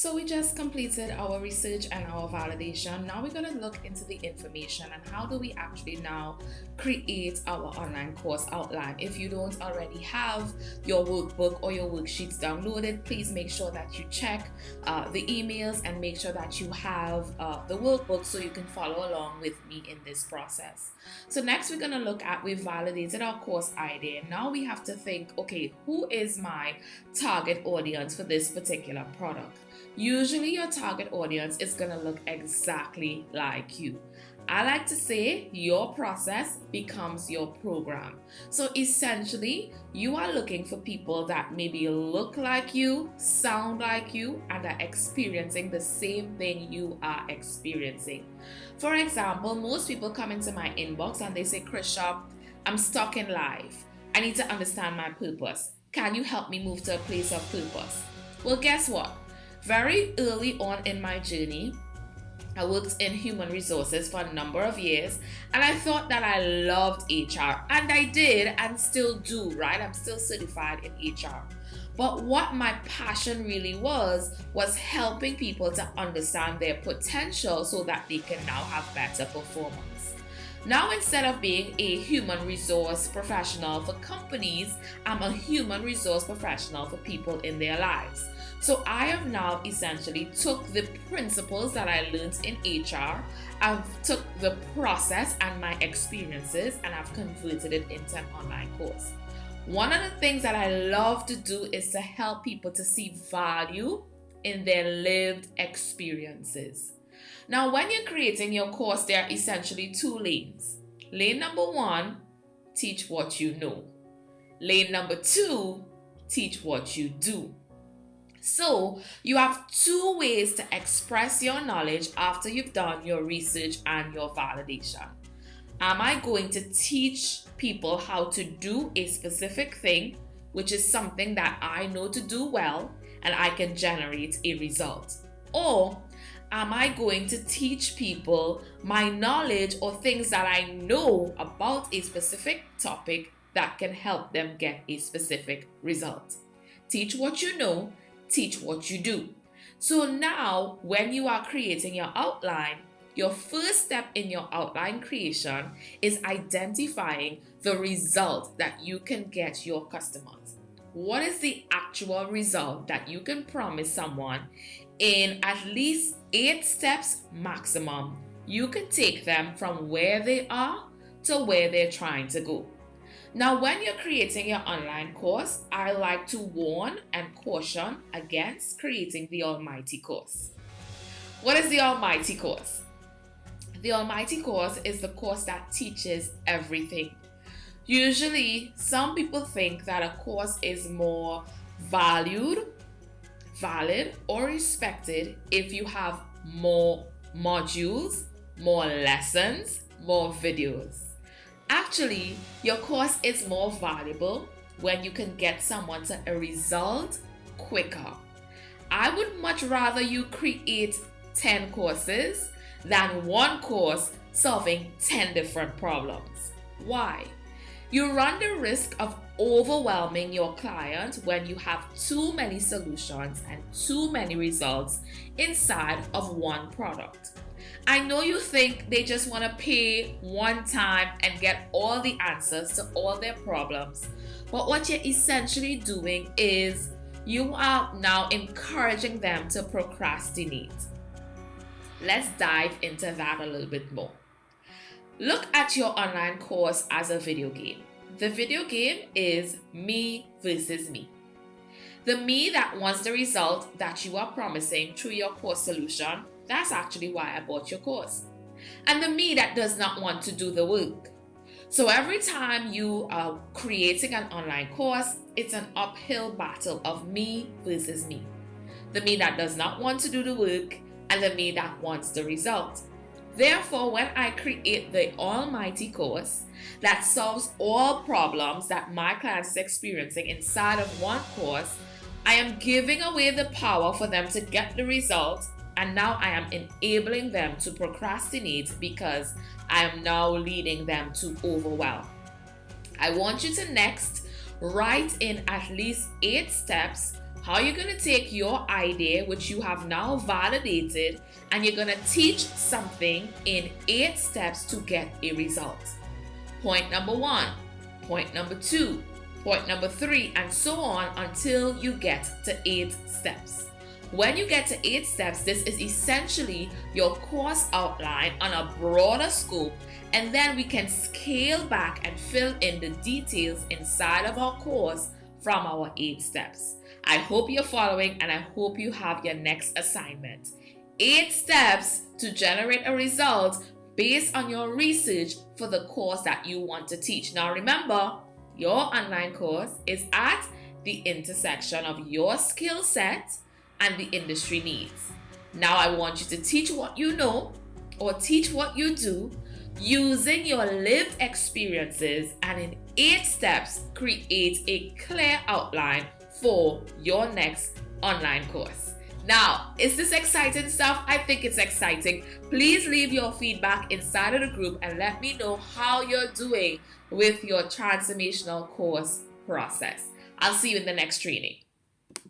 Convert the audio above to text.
So we just completed our research and our validation. Now we're going to look into the information and how do we actually now create our online course outline. If you don't already have your workbook or your worksheets downloaded, please make sure that you check the emails and make sure that you have the workbook so you can follow along with me in this process. So next we're going to look at, we've validated our course idea. Now we have to think, okay, who is my target audience for this particular product? Usually your target audience is going to look exactly like you. I like to say your process becomes your program. So essentially, you are looking for people that maybe look like you, sound like you, and are experiencing the same thing you are experiencing. For example, most people come into my inbox and they say, Krisha, I'm stuck in life. I need to understand my purpose. Can you help me move to a place of purpose? Well, guess what? Very early on in my journey, I worked in human resources for a number of years, and I thought that I loved HR, and I did and still do, right? I'm still certified in HR. But what my passion really was helping people to understand their potential so that they can now have better performance. Now, instead of being a human resource professional for companies, I'm a human resource professional for people in their lives. So I have now essentially took the principles that I learned in HR, I've took the process and my experiences, and I've converted it into an online course. One of the things that I love to do is to help people to see value in their lived experiences. Now, when you're creating your course, there are essentially two lanes. Lane number one, teach what you know. Lane number two, teach what you do. So you have two ways to express your knowledge after you've done your research and your validation. Am I going to teach people how to do a specific thing, which is something that I know to do well and I can generate a result? Or am I going to teach people my knowledge or things that I know about a specific topic that can help them get a specific result? Teach what you know, teach what you do. So now, when you are creating your outline, your first step in your outline creation is identifying the result that you can get your customers. What is the actual result that you can promise someone in at least 8 steps maximum? You can take them from where they are to where they're trying to go. Now, when you're creating your online course, I like to warn and caution against creating the almighty course. What is the almighty course? The almighty course is the course that teaches everything. Usually, some people think that a course is more valued, valid, or respected if you have more modules, more lessons, more videos. Actually, your course is more valuable when you can get someone to a result quicker. I would much rather you create 10 courses than one course solving 10 different problems. Why? You run the risk of overwhelming your client when you have too many solutions and too many results inside of one product. I know you think they just want to pay one time and get all the answers to all their problems, but what you're essentially doing is you are now encouraging them to procrastinate. Let's dive into that a little bit more. Look at your online course as a video game. The video game is me versus me. The me that wants the result that you are promising through your course solution, that's actually why I bought your course. And the me that does not want to do the work. So every time you are creating an online course, it's an uphill battle of me versus me. The me that does not want to do the work and the me that wants the result. Therefore, when I create the almighty course that solves all problems that my client is experiencing inside of one course, I am giving away the power for them to get the result, and now I am enabling them to procrastinate because I am now leading them to overwhelm. I want you to next write in at least 8 steps How you're going to take your idea, which you have now validated, and you're going to teach something in 8 steps to get a result. Point number 1, point number 2, point number 3, and so on until you get to 8 steps. When you get to 8 steps, this is essentially your course outline on a broader scope, and then we can scale back and fill in the details inside of our course from our 8 steps. I hope you're following, and I hope you have your next assignment. 8 steps to generate a result based on your research for the course that you want to teach. Now remember, your online course is at the intersection of your skill set and the industry needs. Now I want you to teach what you know or teach what you do using your lived experiences, and in 8 steps create a clear outline for your next online course. Now, is this exciting stuff? I think it's exciting. Please leave your feedback inside of the group and let me know how you're doing with your transformational course process. I'll see you in the next training.